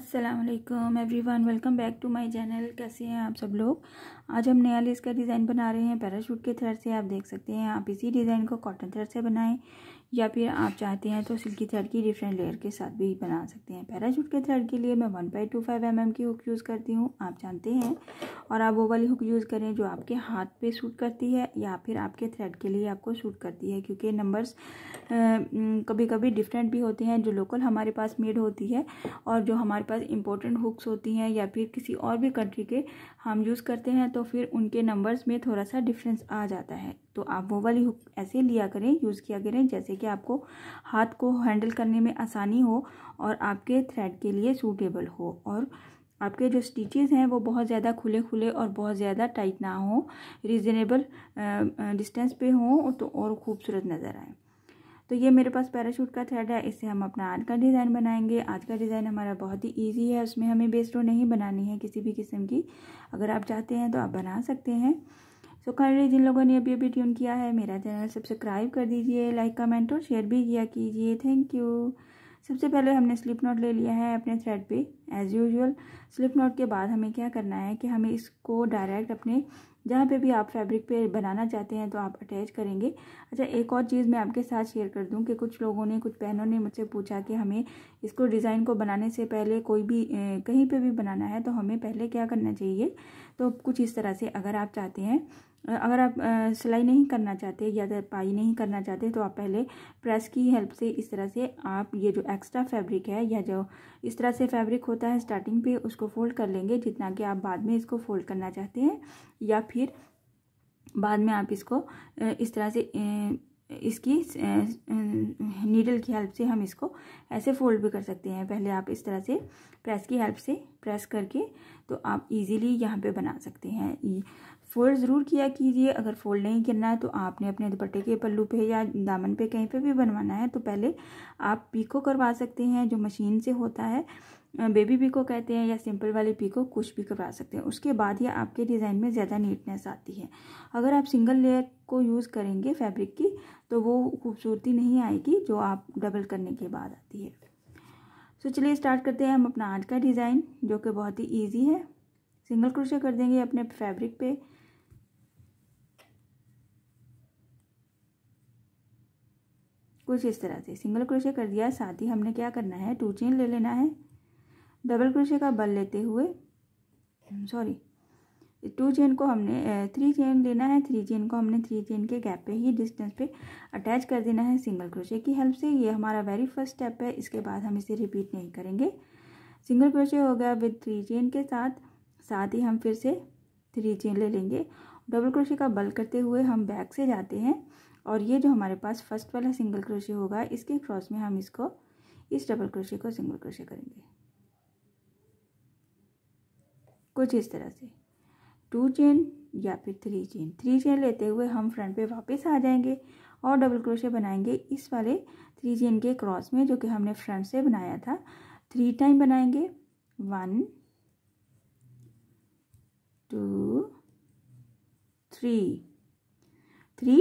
अस्सलामुअलैकुम everyone, welcome back to my channel. कैसे हैं आप सब लोग। आज हम नया लेस का डिज़ाइन बना रहे हैं पैराशूट के थ्रेड से। आप देख सकते हैं, आप इसी डिज़ाइन को कॉटन थ्रेड से बनाएं या फिर आप चाहते हैं तो सिल्की थ्रेड की डिफरेंट लेयर के साथ भी बना सकते हैं। पैराशूट के थ्रेड के लिए मैं 1.25 mm की हुक यूज़ करती हूँ, आप जानते हैं। और आप वो वाली हुक यूज़ करें जो आपके हाथ पे सूट करती है या फिर आपके थ्रेड के लिए आपको सूट करती है, क्योंकि नंबर्स कभी कभी डिफरेंट भी होते हैं। जो लोकल हमारे पास मेड होती है और जो हमारे पास इम्पोर्टेंट हुक्स होती हैं या फिर किसी और भी कंट्री के हम यूज़ करते हैं, तो फिर उनके नंबर्स में थोड़ा सा डिफरेंस आ जाता है। तो आप वो वाली हुक ऐसे लिया करें, यूज़ किया करें जैसे कि आपको हाथ को हैंडल करने में आसानी हो और आपके थ्रेड के लिए सूटेबल हो, और आपके जो स्टिचेस हैं वो बहुत ज़्यादा खुले खुले और बहुत ज़्यादा टाइट ना हो, रीज़नेबल डिस्टेंस पे हो तो और खूबसूरत नज़र आए। तो ये मेरे पास पैराशूट का थ्रेड है, इससे हम अपना आज का डिज़ाइन बनाएंगे। आज का डिज़ाइन हमारा बहुत ही इजी है, उसमें हमें बेस रो नहीं बनानी है किसी भी किस्म की। अगर आप चाहते हैं तो आप बना सकते हैं। सो काइंडली जिन लोगों ने अभी ट्यून किया है मेरा चैनल सब्सक्राइब कर दीजिए, लाइक कमेंट और शेयर भी किया कीजिए। Thank you. सबसे पहले हमने स्लिप नॉट ले लिया है अपने थ्रेड पे एज़ यूजुअल। स्लिप नॉट के बाद हमें क्या करना है कि हमें इसको डायरेक्ट अपने जहाँ पे भी आप फैब्रिक पे बनाना चाहते हैं तो आप अटैच करेंगे। अच्छा, एक और चीज़ मैं आपके साथ शेयर कर दूं कि कुछ लोगों ने, कुछ बहनों ने मुझसे पूछा कि हमें इसको डिज़ाइन को बनाने से पहले कोई भी कहीं पे भी बनाना है तो हमें पहले क्या करना चाहिए। तो कुछ इस तरह से, अगर आप चाहते हैं, अगर आप सिलाई नहीं करना चाहते या तरपाई नहीं करना चाहते तो आप पहले प्रेस की हेल्प से इस तरह से आप ये जो एक्स्ट्रा फैब्रिक है या जो इस तरह से फैब्रिक होता है स्टार्टिंग पे, उसको फोल्ड कर लेंगे जितना कि आप बाद में इसको फोल्ड करना चाहते हैं, या फिर बाद में आप इसको इस तरह से इसकी नीडल की हेल्प से हम इसको ऐसे फोल्ड भी कर सकते हैं। पहले आप इस तरह से प्रेस की हेल्प से प्रेस करके तो आप इजीली यहाँ पे बना सकते हैं। फोल्ड ज़रूर किया कीजिए। अगर फोल्ड नहीं करना है तो आपने अपने दुपट्टे के पल्लू पे या दामन पे कहीं पे भी बनवाना है तो पहले आप पीको करवा सकते हैं, जो मशीन से होता है, बेबी पीको कहते हैं, या सिंपल वाली पीको, कुछ भी करवा सकते हैं। उसके बाद ये आपके डिज़ाइन में ज़्यादा नीटनेस आती है। अगर आप सिंगल लेयर को यूज़ करेंगे फैब्रिक की तो वो खूबसूरती नहीं आएगी जो आप डबल करने के बाद आती है। तो चलिए स्टार्ट करते हैं हम अपना आज का डिज़ाइन, जो कि बहुत ही ईजी है। सिंगल क्रोशे कर देंगे अपने फैब्रिक पे। कुछ इस तरह से सिंगल क्रोशे कर दिया। साथ ही हमने क्या करना है, 2 चेन ले लेना है। डबल क्रोशे का बल लेते हुए, 2 चेन को हमने 3 चेन लेना है। 3 चेन को हमने 3 चेन के गैप पे ही डिस्टेंस पे अटैच कर देना है सिंगल क्रोशे की हेल्प से। ये हमारा वेरी फर्स्ट स्टेप है, इसके बाद हम इसे रिपीट नहीं करेंगे। सिंगल क्रोशे हो गया विद 3 चेन के साथ ही हम फिर से 3 चेन ले लेंगे। डबल क्रोशे का बल करते हुए हम बैक से जाते हैं और ये जो हमारे पास फर्स्ट वाला सिंगल क्रोशे होगा इसके क्रॉस में हम इसको, इस डबल क्रोशे को सिंगल क्रोशे करेंगे कुछ इस तरह से। 2 चेन या फिर 3 चेन लेते हुए हम फ्रंट पे वापस आ जाएंगे और डबल क्रोशे बनाएंगे इस वाले 3 चेन के क्रॉस में, जो कि हमने फ्रंट से बनाया था। 3 टाइम बनाएंगे, 1 2 3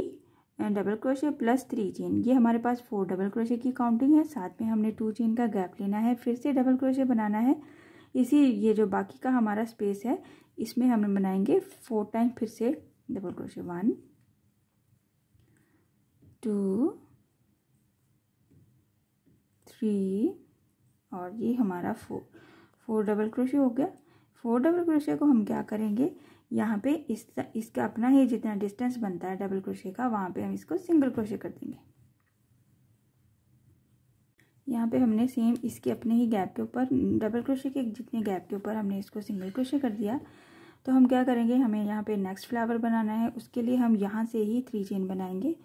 डबल क्रोशे प्लस 3 चेन। ये हमारे पास 4 डबल क्रोशे की काउंटिंग है। साथ में हमने 2 चेन का गैप लेना है, फिर से डबल क्रोशे बनाना है। ये जो बाकी का हमारा स्पेस है इसमें हम बनाएंगे 4 टाइम फिर से डबल क्रोशे, 1 2 3 और ये हमारा 4 डबल क्रोशे हो गया। 4 डबल क्रोशे को हम क्या करेंगे, यहाँ पे इसका अपना ही जितना डिस्टेंस बनता है डबल क्रोशे का, वहाँ पे हम इसको सिंगल क्रोशे कर देंगे। यहाँ पे हमने सेम इसके अपने ही गैप के ऊपर, डबल क्रोशे के जितने गैप के ऊपर हमने इसको सिंगल क्रोशे कर दिया। तो हम क्या करेंगे, हमें यहाँ पे नेक्स्ट फ्लावर बनाना है, उसके लिए हम यहाँ से ही 3 चेन बनाएंगे,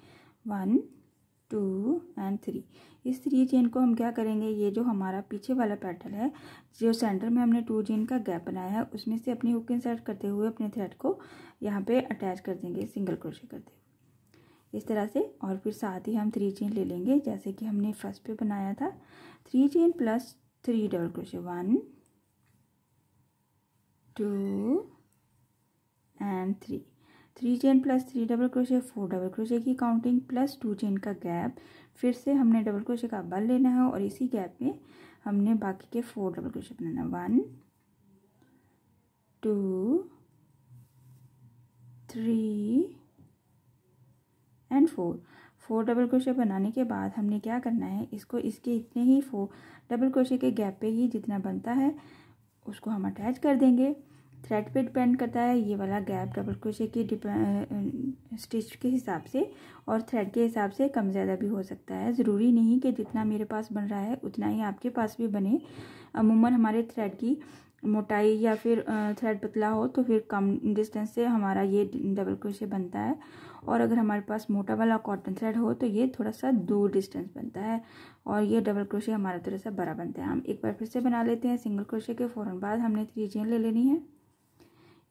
1 2 एंड 3। इस 3 चेन को हम क्या करेंगे, ये जो हमारा पीछे वाला पेटल है, जो सेंटर में हमने 2 चेन का गैप बनाया है, उसमें से अपनी हुक इंसर्ट करते हुए अपने थ्रेड को यहाँ पे अटैच कर देंगे सिंगल क्रोशे करते हुए इस तरह से। और फिर साथ ही हम 3 चेन ले लेंगे जैसे कि हमने फर्स्ट पे बनाया था। 3 chain plus 3 double crochet, 1 2 and 3 chain plus 3 double crochet, 4 double crochet की काउंटिंग प्लस 2 चेन का गैप। फिर से हमने डबल क्रोशे का बल लेना है और इसी गैप में हमने बाकी के 4 double crochet banana. 1 2 3 and 4 double crochet बनाने के बाद हमने क्या करना है, इसको इसके इतने ही 4 डबल क्रोशे के गैप पे ही जितना बनता है उसको हम अटैच कर देंगे। थ्रेड पे डिपेंड करता है ये वाला गैप डबल क्रोशे की स्टिच के हिसाब से, और थ्रेड के हिसाब से कम ज़्यादा भी हो सकता है। ज़रूरी नहीं कि जितना मेरे पास बन रहा है उतना ही आपके पास भी बने। अमूमन हमारे थ्रेड की मोटाई या फिर थ्रेड पतला हो तो फिर कम डिस्टेंस से हमारा ये डबल क्रोशे बनता है, और अगर हमारे पास मोटा वाला कॉटन थ्रेड हो तो ये थोड़ा सा दूर डिस्टेंस बनता है और ये डबल क्रोशे हमारा थोड़ा सा बड़ा बनता है। हम एक बार फिर से बना लेते हैं। सिंगल क्रोशे के फ़ौरन बाद हमने 3 चेन ले लेनी है।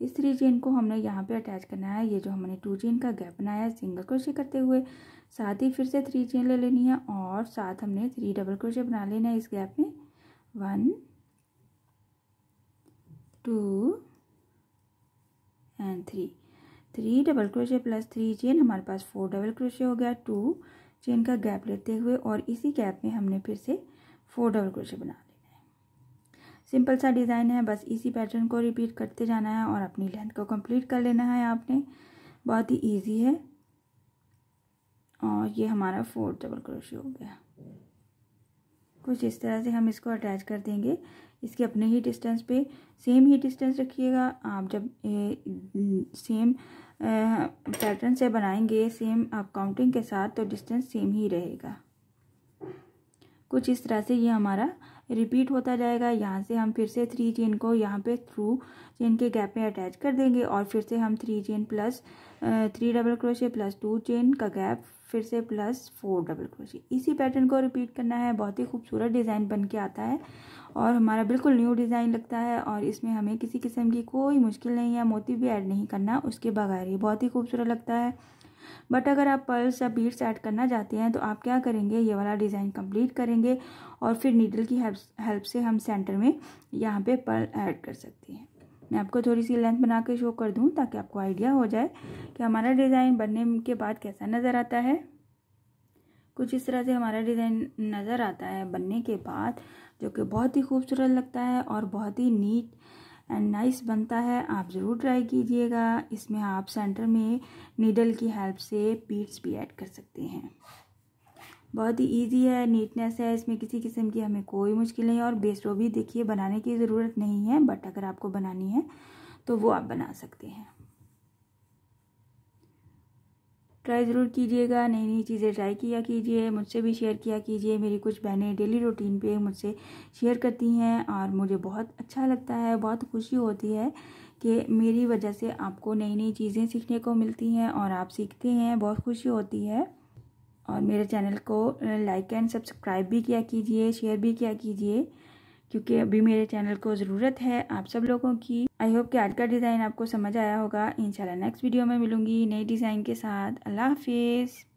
इस 3 चेन को हमने यहाँ पे अटैच करना है। ये जो हमने 2 चेन का गैप बनाया है सिंगल क्रोशे करते हुए, साथ ही फिर से 3 चेन ले लेनी है और साथ हमने 3 डबल क्रोशे बना लेना है इस गैप में। 1 2 and 3 double crochet plus 3 chain, हमारे पास 4 डबल क्रोशे हो गया। 2 चेन का गैप लेते हुए और इसी गैप में हमने फिर से 4 डबल क्रोशे बना लेना है। सिंपल सा डिज़ाइन है, बस इसी पैटर्न को रिपीट करते जाना है और अपनी लेंथ को कंप्लीट कर लेना है आपने। बहुत ही इजी है। और ये हमारा 4 डबल क्रोशे हो गया। कुछ इस तरह से हम इसको अटैच कर देंगे। इसके अपने ही डिस्टेंस पे सेम ही डिस्टेंस रखिएगा। आप जब सेम पैटर्न से बनाएंगे, सेम आप काउंटिंग के साथ, तो डिस्टेंस सेम ही रहेगा। कुछ इस तरह से ये हमारा रिपीट होता जाएगा। यहाँ से हम फिर से 3 चेन को यहाँ पे थ्रू चेन के गैप में अटैच कर देंगे और फिर से हम 3 chain plus 3 double crochet plus 2 chain का गैप, फिर से प्लस 4 डबल क्रोशे। इसी पैटर्न को रिपीट करना है। बहुत ही खूबसूरत डिज़ाइन बन के आता है और हमारा बिल्कुल न्यू डिज़ाइन लगता है और इसमें हमें किसी किस्म की कोई मुश्किल नहीं है। मोती भी ऐड नहीं करना उसके बगैर ही बहुत ही खूबसूरत लगता है। बट अगर आप पर्ल्स या बीड्स ऐड करना चाहते हैं तो आप क्या करेंगे, ये वाला डिज़ाइन कंप्लीट करेंगे और फिर नीडल की हेल्प से हम सेंटर में यहाँ पे पर्ल ऐड कर सकते हैं। मैं आपको थोड़ी सी लेंथ बना के शो कर दूँ ताकि आपको आइडिया हो जाए कि हमारा डिज़ाइन बनने के बाद कैसा नज़र आता है। कुछ इस तरह से हमारा डिज़ाइन नज़र आता है बनने के बाद, जो कि बहुत ही खूबसूरत लगता है और बहुत ही नीट एंड नाइस बनता है। आप ज़रूर ट्राई कीजिएगा। इसमें आप सेंटर में नीडल की हेल्प से बीड्स भी ऐड कर सकते हैं। बहुत ही इजी है, नीटनेस है, इसमें किसी किस्म की हमें कोई मुश्किल नहीं है। और बेस रो भी देखिए बनाने की ज़रूरत नहीं है, बट अगर आपको बनानी है तो वो आप बना सकते हैं। ट्राई ज़रूर कीजिएगा। नई नई चीज़ें ट्राई किया कीजिए, मुझसे भी शेयर किया कीजिए। मेरी कुछ बहनें डेली रूटीन पे मुझसे शेयर करती हैं और मुझे बहुत अच्छा लगता है, बहुत खुशी होती है कि मेरी वजह से आपको नई नई चीज़ें सीखने को मिलती हैं और आप सीखते हैं, बहुत खुशी होती है। और मेरे चैनल को लाइक एंड सब्सक्राइब भी किया कीजिए, शेयर भी किया कीजिए, क्योंकि अभी मेरे चैनल को ज़रूरत है आप सब लोगों की। आई होप कि आज का डिज़ाइन आपको समझ आया होगा। इंशाल्लाह नेक्स्ट वीडियो में मिलूँगी नई डिज़ाइन के साथ। अल्लाह हाफिज़।